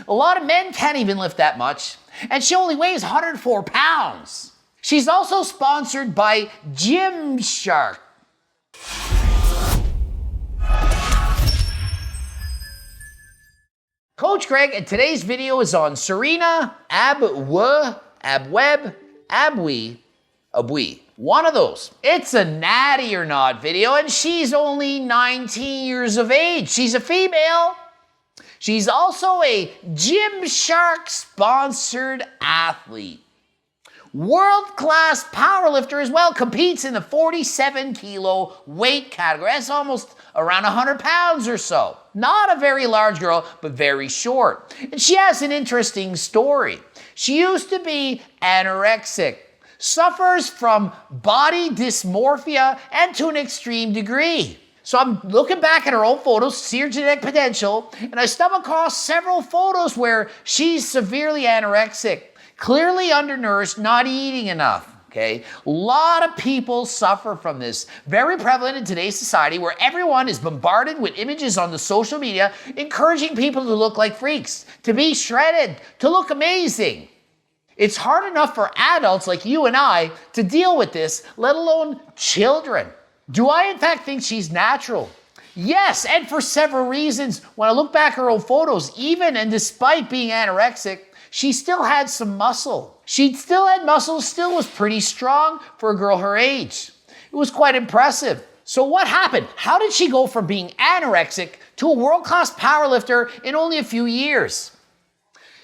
A lot of men can't even lift that much, and she only weighs 104 pounds. She's also sponsored by Gymshark. Coach Greg, and today's video is on Serena Abweh, one of those. It's a natty or not video, and she's only 19 years of age. She's a female. She's also a Gymshark sponsored athlete. World-class powerlifter as well, competes in the 47 kilo weight category. That's almost around 100 pounds or so. Not a very large girl, but very short. And she has an interesting story. She used to be anorexic, suffers from body dysmorphia, and to an extreme degree. So I'm looking back at her old photos to see her genetic potential, and I stumbled across several photos where she's severely anorexic, clearly undernourished, not eating enough. Okay, a lot of people suffer from this. Very prevalent in today's society where everyone is bombarded with images on the social media encouraging people to look like freaks, to be shredded, to look amazing. It's hard enough for adults like you and I to deal with this, let alone children. Do I in fact think she's natural? Yes, and for several reasons. When I look back at her old photos, even and despite being anorexic, she still had some muscle. She still had muscle, still was pretty strong for a girl her age. It was quite impressive. So what happened? How did she go from being anorexic to a world-class powerlifter in only a few years?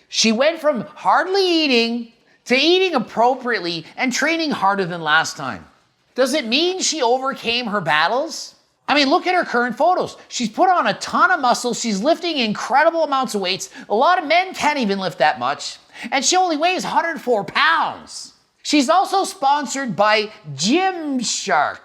She went from hardly eating to eating appropriately and training harder than last time. Does it mean she overcame her battles? I mean, look at her current photos. She's put on a ton of muscle. She's lifting incredible amounts of weights. A lot of men can't even lift that much. And she only weighs 104 pounds. She's also sponsored by Gymshark.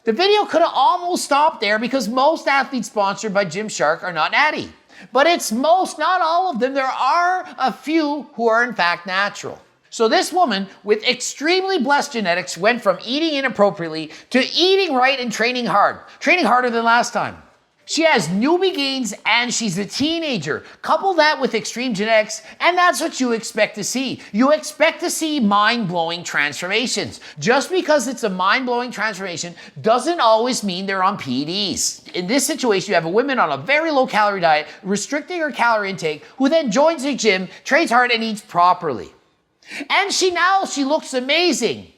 The video could have almost stopped there because most athletes sponsored by Gymshark are not natty. But it's most, not all of them. There are a few who are in fact natural. So this woman with extremely blessed genetics went from eating inappropriately to eating right and training hard. Training harder than last time. She has newbie gains and she's a teenager. Couple that with extreme genetics and that's what you expect to see. You expect to see mind-blowing transformations. Just because it's a mind-blowing transformation doesn't always mean they're on PEDs. In this situation, you have a woman on a very low-calorie diet, restricting her calorie intake, who then joins the gym, trains hard, and eats properly. And she looks amazing.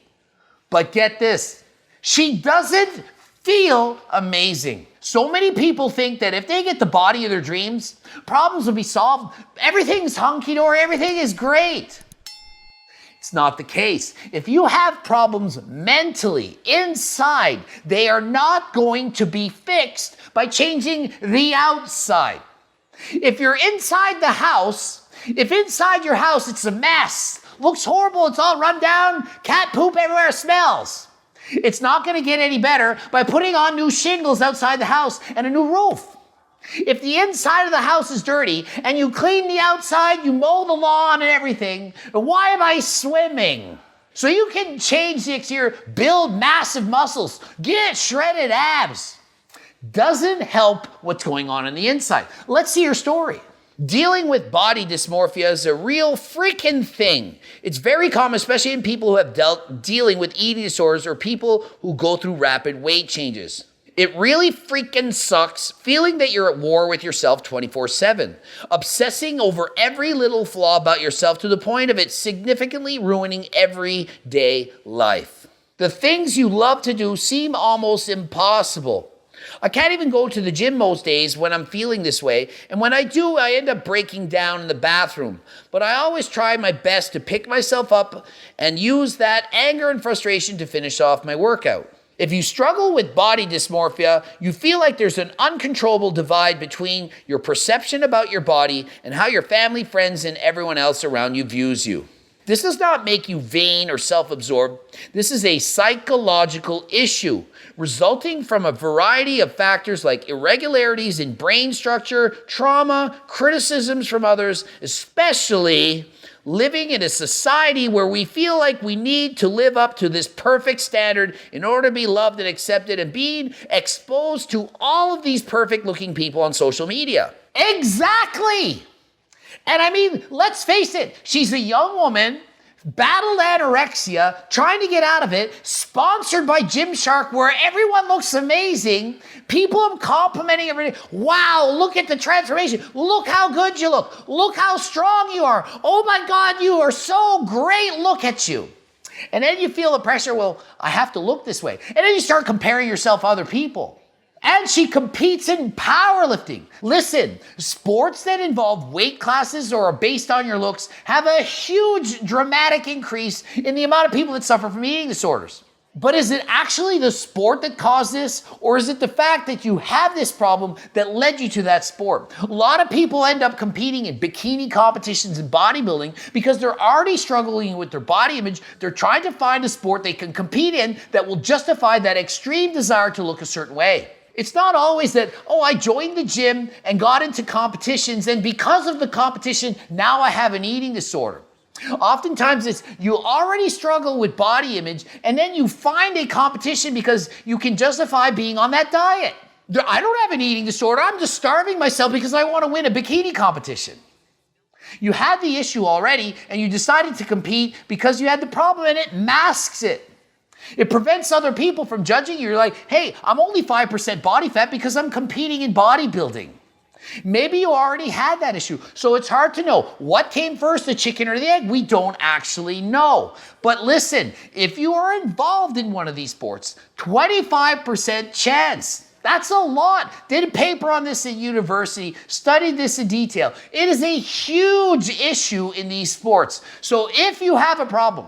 But get this, she doesn't feel amazing. So many people think that if they get the body of their dreams, problems will be solved. Everything's hunky-dory, everything is great. It's not the case. If you have problems mentally, inside, they are not going to be fixed by changing the outside. If you're inside the house, if inside your house it's a mess, looks horrible, it's all run down, cat poop everywhere, smells. It's not going to get any better by putting on new shingles outside the house and a new roof. If the inside of the house is dirty and you clean the outside, you mow the lawn and everything, why am I swimming? So you can change the exterior, build massive muscles, get shredded abs. Doesn't help what's going on the inside. Let's see your story. Dealing with body dysmorphia is a real freaking thing. It's very common, especially in people who have dealing with eating disorders or people who go through rapid weight changes. It really freaking sucks feeling that you're at war with yourself 24/7, obsessing over every little flaw about yourself to the point of it significantly ruining everyday life. The things you love to do seem almost impossible. I can't even go to the gym most days when I'm feeling this way, and when I do, I end up breaking down in the bathroom. But I always try my best to pick myself up and use that anger and frustration to finish off my workout. If you struggle with body dysmorphia, you feel like there's an uncontrollable divide between your perception about your body and how your family, friends, and everyone else around you views you. This does not make you vain or self-absorbed. This is a psychological issue resulting from a variety of factors like irregularities in brain structure, trauma, criticisms from others, especially living in a society where we feel like we need to live up to this perfect standard in order to be loved and accepted, and being exposed to all of these perfect-looking people on social media. Exactly! And I mean, let's face it, she's a young woman, battled anorexia, trying to get out of it, sponsored by Gymshark, where everyone looks amazing. People are complimenting everything. Wow, look at the transformation. Look how good you look. Look how strong you are. Oh my God, you are so great. Look at you. And then you feel the pressure, well, I have to look this way. And then you start comparing yourself to other people. And she competes in powerlifting. Listen, sports that involve weight classes or are based on your looks have a huge dramatic increase in the amount of people that suffer from eating disorders. But is it actually the sport that caused this, or is it the fact that you have this problem that led you to that sport? A lot of people end up competing in bikini competitions and bodybuilding because they're already struggling with their body image. They're trying to find a sport they can compete in that will justify that extreme desire to look a certain way. It's not always that, oh, I joined the gym and got into competitions, and because of the competition, now I have an eating disorder. Oftentimes it's you already struggle with body image, and then you find a competition because you can justify being on that diet. I don't have an eating disorder. I'm just starving myself because I want to win a bikini competition. You had the issue already, and you decided to compete because you had the problem, and it masks it. It prevents other people from judging you. You're like, hey, I'm only 5% body fat because I'm competing in bodybuilding. Maybe you already had that issue. So it's hard to know what came first, the chicken or the egg. We don't actually know. But listen, if you are involved in one of these sports, 25% chance. That's a lot. Did a paper on this at university, studied this in detail. It is a huge issue in these sports. So if you have a problem,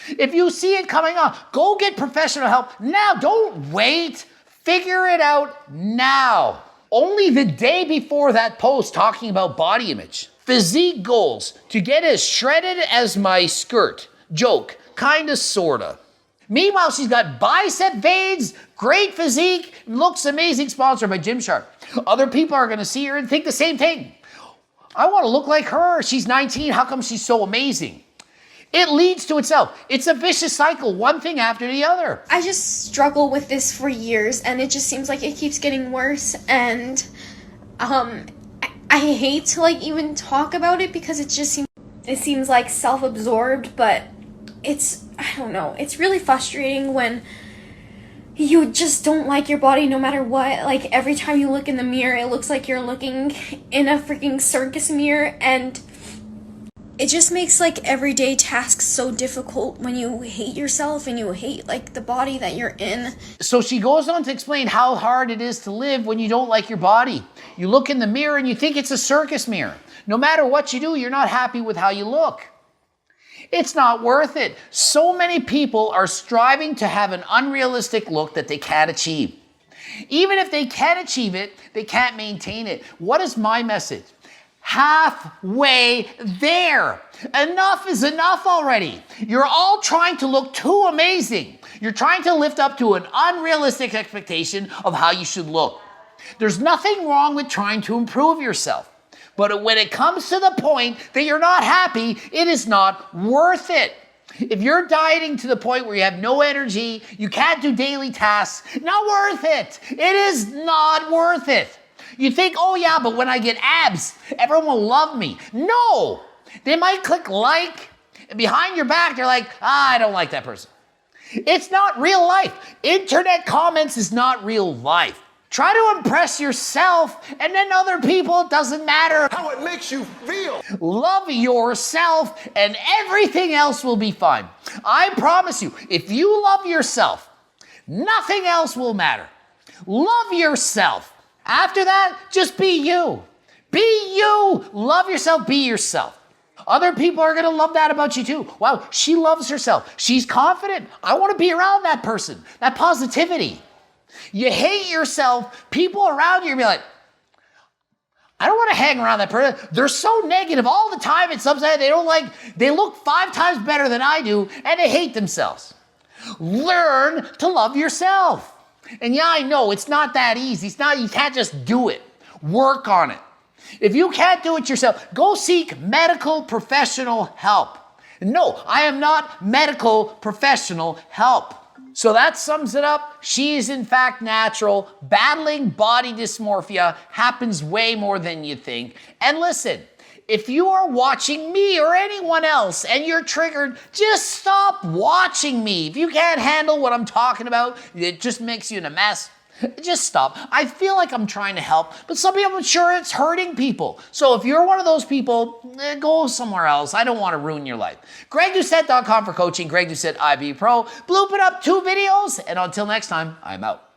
if you see it coming on, go get professional help now. Don't wait. Figure it out now. Only the day before that post talking about body image. Physique goals, to get as shredded as my skirt. Joke, kinda, sorta. Meanwhile, she's got bicep veins, great physique, looks amazing, sponsored by Gymshark. Other people are gonna see her and think the same thing. I wanna look like her. She's 19, how come she's so amazing? It leads to itself. It's a vicious cycle, one thing after the other. I just struggle with this for years, and it just seems like it keeps getting worse, and I hate to even talk about it because it seems like self-absorbed, but I don't know, it's really frustrating when you just don't like your body no matter what. Like, every time you look in the mirror, it looks like you're looking in a freaking circus mirror, and it just makes everyday tasks so difficult when you hate yourself and you hate the body that you're in. So she goes on to explain how hard it is to live when you don't like your body. You look in the mirror and you think it's a circus mirror. No matter what you do, you're not happy with how you look. It's not worth it. So many people are striving to have an unrealistic look that they can't achieve. Even if they can achieve it, they can't maintain it. What is my message? Halfway there. Enough is enough already. You're all trying to look too amazing. You're trying to lift up to an unrealistic expectation of how you should look. There's nothing wrong with trying to improve yourself. But when it comes to the point that you're not happy, it is not worth it. If you're dieting to the point where you have no energy, you can't do daily tasks, not worth it. It is not worth it. You think, oh yeah, but when I get abs, everyone will love me. No, they might click like, and behind your back, they're like, I don't like that person. It's not real life. Internet comments is not real life. Try to impress yourself, and then other people, it doesn't matter how it makes you feel. Love yourself, and everything else will be fine. I promise you, if you love yourself, nothing else will matter. Love yourself. After that, just be you. Be you. Love yourself. Be yourself. Other people are going to love that about you too. Wow, she loves herself. She's confident. I want to be around that person. That positivity. You hate yourself. People around you will be like, I don't want to hang around that person. They're so negative all the time. It's something they look 5 times better than I do, and they hate themselves. Learn to love yourself. And yeah, I know it's not that easy. You can't just do it. Work on it. If you can't do it yourself, go seek medical professional help. No, I am not medical professional help. So that sums it up. She is in fact natural. Battling body dysmorphia happens way more than you think. And listen, If you are watching me or anyone else and you're triggered, just stop watching me. If you can't handle what I'm talking about, it just makes you in a mess. Just stop. I feel like I'm trying to help, but some people, I'm sure it's hurting people. So if you're one of those people, go somewhere else. I don't want to ruin your life. GregDoucette.com for coaching. Greg Doucette, IB Pro. Bloop it up 2 videos. And until next time, I'm out.